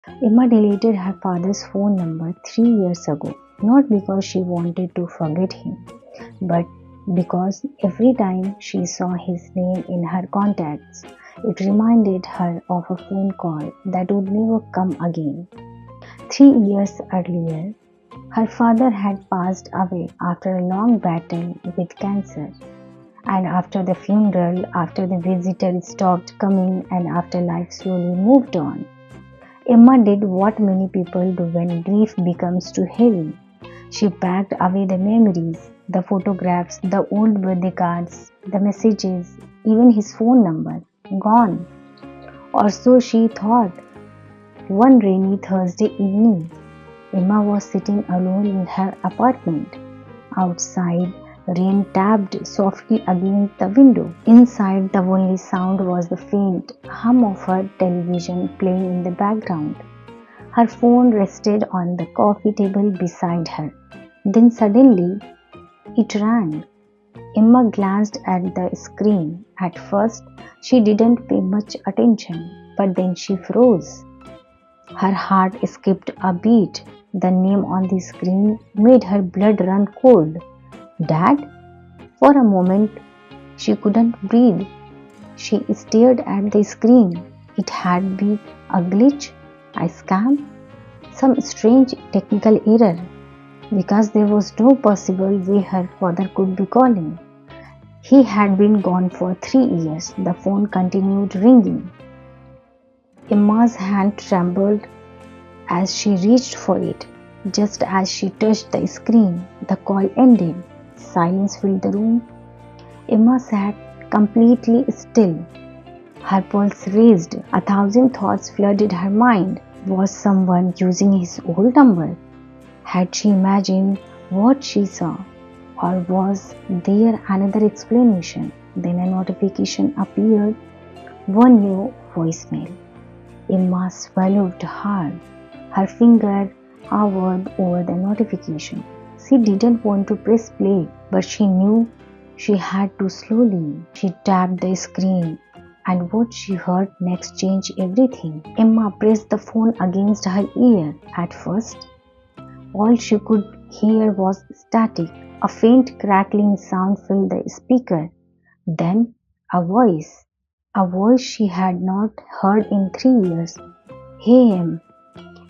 Emma deleted her father's phone number 3 years ago, not because she wanted to forget him, but because every time she saw his name in her contacts, it reminded her of a phone call that would never come again. 3 years earlier, her father had passed away after a long battle with cancer. And after the funeral, after the visitors stopped coming, and after life slowly moved on, Emma did what many people do when grief becomes too heavy. She packed away the memories, the photographs, the old birthday cards, the messages, even his phone number. Gone. Or so she thought. One rainy Thursday evening, Emma was sitting alone in her apartment. Outside, rain tapped softly against the window. Inside, the only sound was the faint hum of her television playing in the background. Her phone rested on the coffee table beside her. Then suddenly, it rang. Emma glanced at the screen. At first, she didn't pay much attention, but then she froze. Her heart skipped a beat. The name on the screen made her blood run cold. Dad? For a moment, she couldn't breathe. She stared at the screen. It had been a glitch, a scam, some strange technical error, because there was no possible way her father could be calling. He had been gone for 3 years. The phone continued ringing. Emma's hand trembled as she reached for it. Just as she touched the screen, the call ended. Silence filled the room. Emma sat completely still. Her pulse raised. 1,000 thoughts flooded her mind. Was someone using his old number? Had she imagined what she saw? Or was there another explanation? Then a notification appeared. One new voicemail. Emma swallowed hard. Her finger hovered over the notification. She didn't want to press play, but she knew she had to slowly. She tapped the screen, and what she heard next changed everything. Emma pressed the phone against her ear. At first, all she could hear was static. A faint crackling sound filled the speaker. Then a voice she had not heard in 3 years. Hey, Em.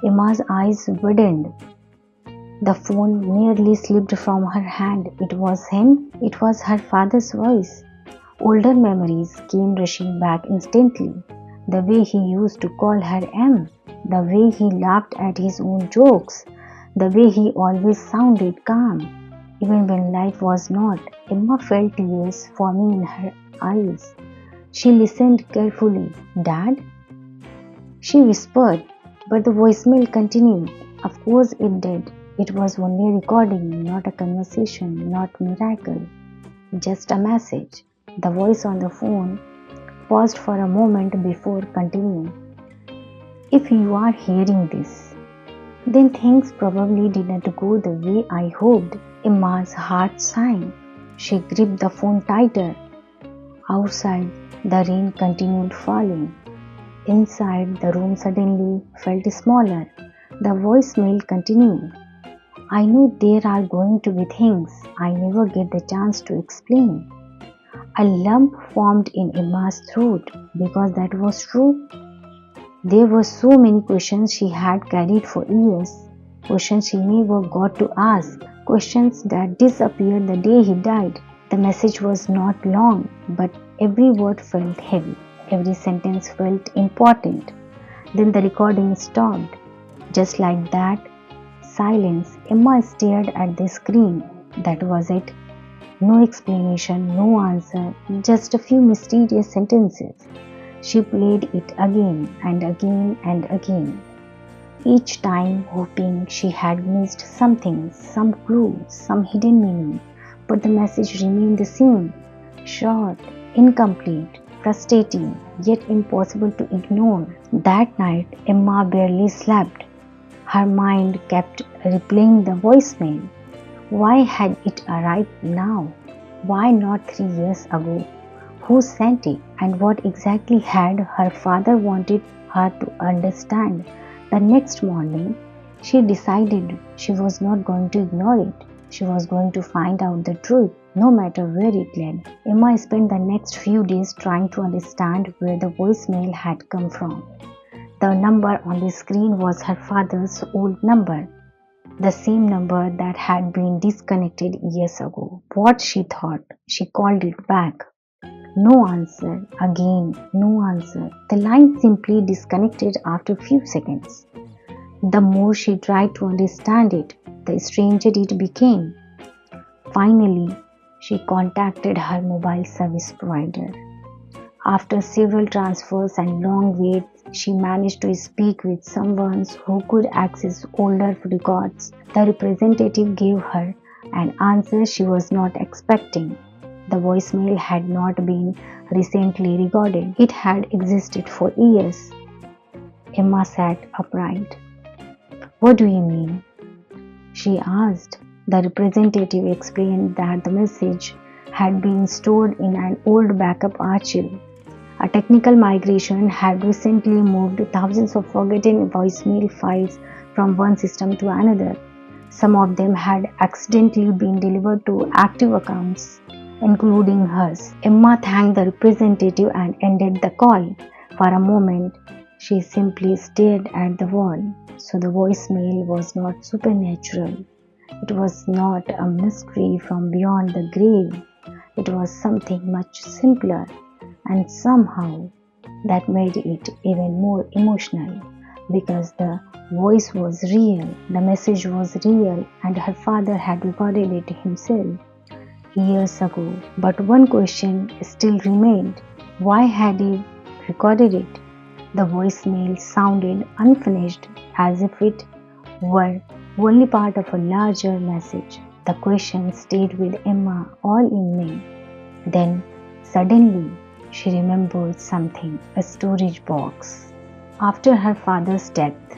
Emma's eyes widened. The phone nearly slipped from her hand. It was him. It was her father's voice. Older memories came rushing back instantly. The way he used to call her Em. The way he laughed at his own jokes. The way he always sounded calm. Even when life was not, Emma felt tears forming in her eyes. She listened carefully. Dad? She whispered, but the voicemail continued. Of course it did. It was only a recording, not a conversation, not miracle. Just a message. The voice on the phone paused for a moment before continuing. If you are hearing this, then things probably didn't go the way I hoped. Emma's heart sank. She gripped the phone tighter. Outside, the rain continued falling. Inside, the room suddenly felt smaller. The voicemail continued. I know there are going to be things I never get the chance to explain. A lump formed in Emma's throat because that was true. There were so many questions she had carried for years, questions she never got to ask, questions that disappeared the day he died. The message was not long, but every word felt heavy. Every sentence felt important. Then the recording stopped. Just like that, silence. Emma stared at the screen. That was it. No explanation, no answer, just a few mysterious sentences. She played it again and again and again, each time hoping she had missed something, some clue, some hidden meaning. But the message remained the same, short, incomplete, frustrating, yet impossible to ignore. That night, Emma barely slept. Her mind kept replaying the voicemail. Why had it arrived now? Why not 3 years ago? Who sent it? And what exactly had her father wanted her to understand? The next morning, she decided she was not going to ignore it. She was going to find out the truth, no matter where it led. Emma spent the next few days trying to understand where the voicemail had come from. The number on the screen was her father's old number, the same number that had been disconnected years ago. What she thought, she called it back. No answer. Again, no answer. The line simply disconnected after a few seconds. The more she tried to understand it, the stranger it became. Finally, she contacted her mobile service provider. After several transfers and long waits, she managed to speak with someone who could access older records. The representative gave her an answer she was not expecting. The voicemail had not been recently recorded. It had existed for years. Emma sat upright. "What do you mean?" she asked. The representative explained that the message had been stored in an old backup archive. A technical migration had recently moved thousands of forgotten voicemail files from one system to another. Some of them had accidentally been delivered to active accounts, including hers. Emma thanked the representative and ended the call. For a moment, she simply stared at the wall. So the voicemail was not supernatural. It was not a mystery from beyond the grave. It was something much simpler, and somehow that made it even more emotional, because the voice was real, the message was real, and her father had recorded it himself years ago. But one question still remained. Why had he recorded it? The voicemail sounded unfinished, as if it were only part of a larger message. The question stayed with Emma all evening. Then, suddenly, she remembered something: a storage box. After her father's death,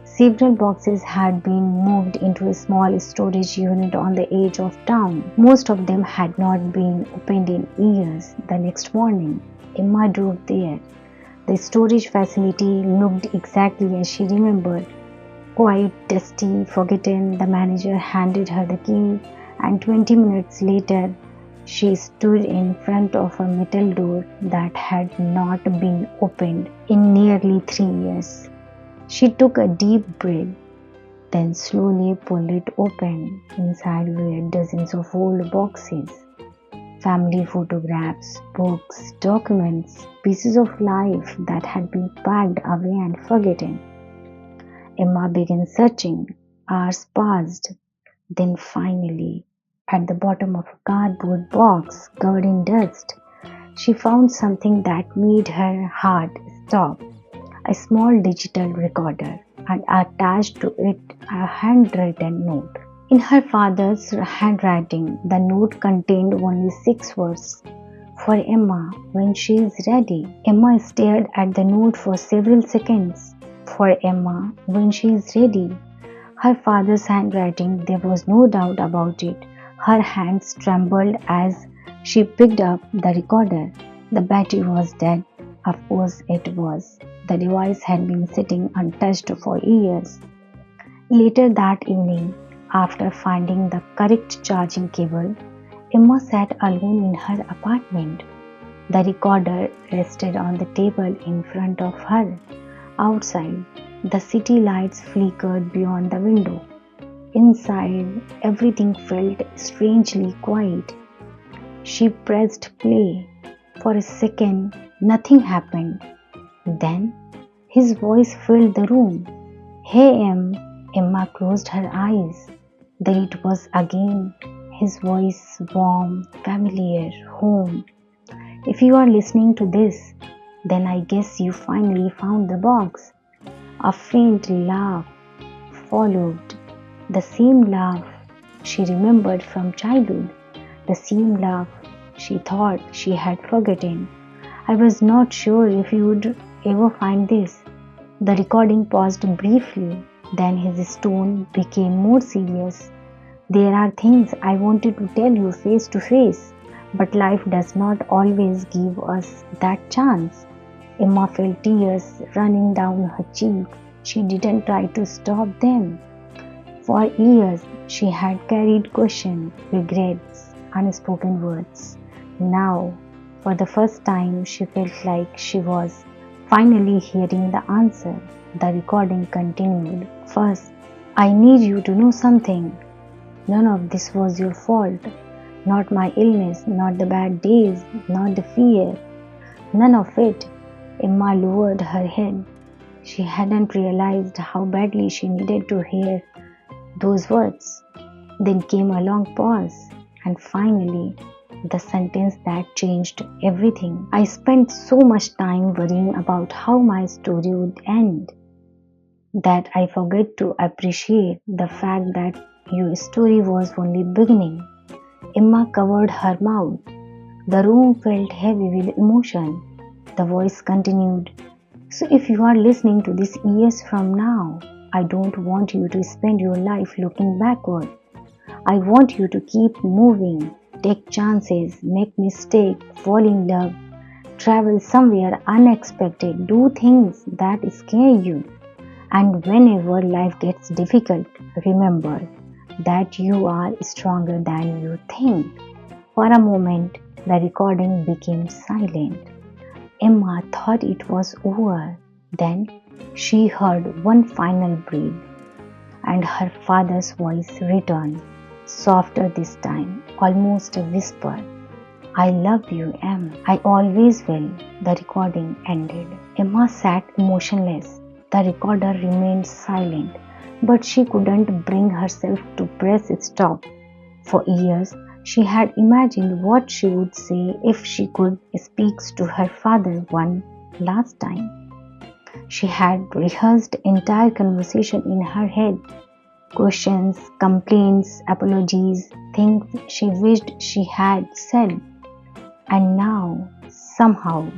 several boxes had been moved into a small storage unit on the edge of town. Most of them had not been opened in years. The next morning, Emma drove there. The storage facility looked exactly as she remembered. Quite dusty, forgotten. The manager handed her the key, and 20 minutes later, she stood in front of a metal door that had not been opened in nearly 3 years. She took a deep breath, then slowly pulled it open. Inside were dozens of old boxes. Family photographs, books, documents, pieces of life that had been packed away and forgotten. Emma began searching. Hours passed. Then finally, at the bottom of a cardboard box covered in dust, she found something that made her heart stop. A small digital recorder, and attached to it a handwritten note. In her father's handwriting, the note contained only 6 words: "For Emma, when she is ready." Emma stared at the note for several seconds. "For Emma, when she is ready." Her father's handwriting, there was no doubt about it. Her hands trembled as she picked up the recorder. The battery was dead. Of course it was. The device had been sitting untouched for years. Later that evening, after finding the correct charging cable, Emma sat alone in her apartment. The recorder rested on the table in front of her. Outside, the city lights flickered beyond the window. Inside, everything felt strangely quiet. She pressed play. For a second, nothing happened. Then, his voice filled the room. "Hey, Em." Emma closed her eyes. There it was again. His voice, warm, familiar, home. "If you are listening to this, then I guess you finally found the box." A faint laugh followed. The same laugh she remembered from childhood. The same laugh she thought she had forgotten. "I was not sure if you would ever find this." The recording paused briefly. Then his tone became more serious. "There are things I wanted to tell you face to face, but life does not always give us that chance." Emma felt tears running down her cheeks. She didn't try to stop them. For years, she had carried questions, regrets, unspoken words. Now, for the first time, she felt like she was finally hearing the answer. The recording continued. First, I need you to know something. None of this was your fault. Not my illness, not the bad days, not the fear. None of it. Emma lowered her head. She hadn't realized how badly she needed to hear those words. Then came a long pause, and finally, the sentence that changed everything. I spent so much time worrying about how my story would end that I forget to appreciate the fact that your story was only beginning. Emma covered her mouth. The room felt heavy with emotion. The voice continued. So, if you are listening to this years from now, I don't want you to spend your life looking backward. I want you to keep moving, take chances, make mistakes, fall in love, travel somewhere unexpected, do things that scare you. And whenever life gets difficult, remember that you are stronger than you think. For a moment, the recording became silent. Emma thought it was over. Then she heard one final breath, and her father's voice returned, softer this time, almost a whisper. I love you, Em. I always will. The recording ended. Emma sat motionless. The recorder remained silent, but she couldn't bring herself to press stop. For years, she had imagined what she would say if she could speak to her father one last time. She had rehearsed entire conversation in her head. Questions, complaints, apologies, things she wished she had said. And now, somehow,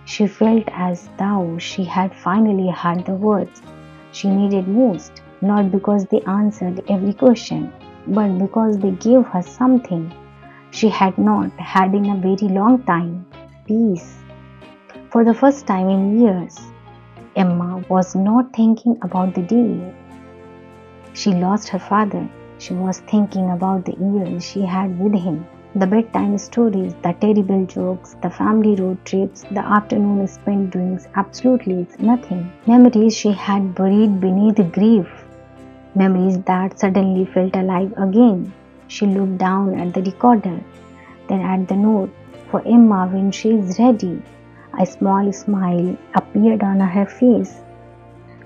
she felt as though she had finally heard the words she needed most, not because they answered every question, but because they gave her something she had not had in a very long time: peace. For the first time in years, Emma was not thinking about the day she lost her father. She was thinking about the years she had with him. The bedtime stories, the terrible jokes, the family road trips, the afternoon spent doing absolutely nothing. Memories she had buried beneath grief. Memories that suddenly felt alive again. She looked down at the recorder, then at the note for Emma when she is ready. A small smile appeared on her face.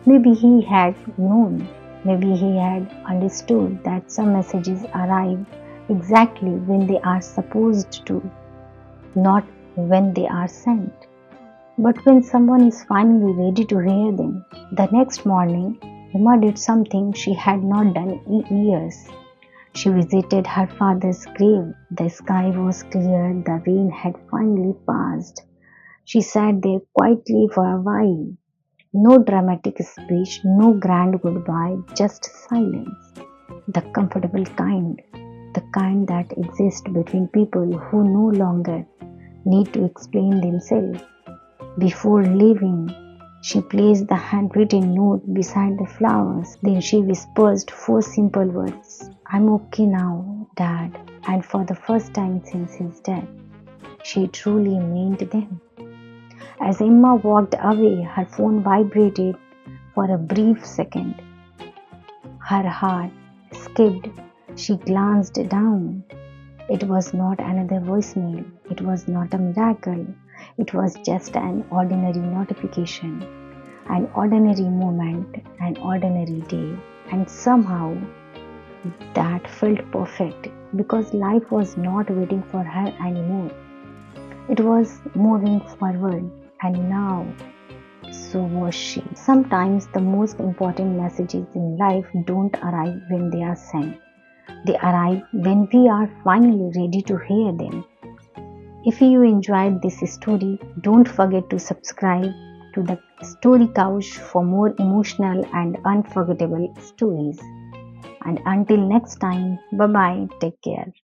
Maybe he had known. Maybe he had understood that some messages arrive exactly when they are supposed to, not when they are sent, but when someone is finally ready to hear them. The next morning, Emma did something she had not done in years. She visited her father's grave. The sky was clear, the rain had finally passed. She sat there quietly for a while. No dramatic speech, no grand goodbye, just silence. The comfortable kind, the kind that exists between people who no longer need to explain themselves. Before leaving, she placed the handwritten note beside the flowers. Then she whispered four simple words. I'm okay now, Dad. And for the first time since his death, she truly meant them. As Emma walked away, her phone vibrated for a brief second. Her heart skipped. She glanced down. It was not another voicemail. It was not a miracle. It was just an ordinary notification, an ordinary moment, an ordinary day. And somehow that felt perfect because life was not waiting for her anymore. It was moving forward, and now so was she. Sometimes the most important messages in life don't arrive when they are sent. They arrive when we are finally ready to hear them. If you enjoyed this story, don't forget to subscribe to the Story Couch for more emotional and unforgettable stories. And until next time, bye bye, take care.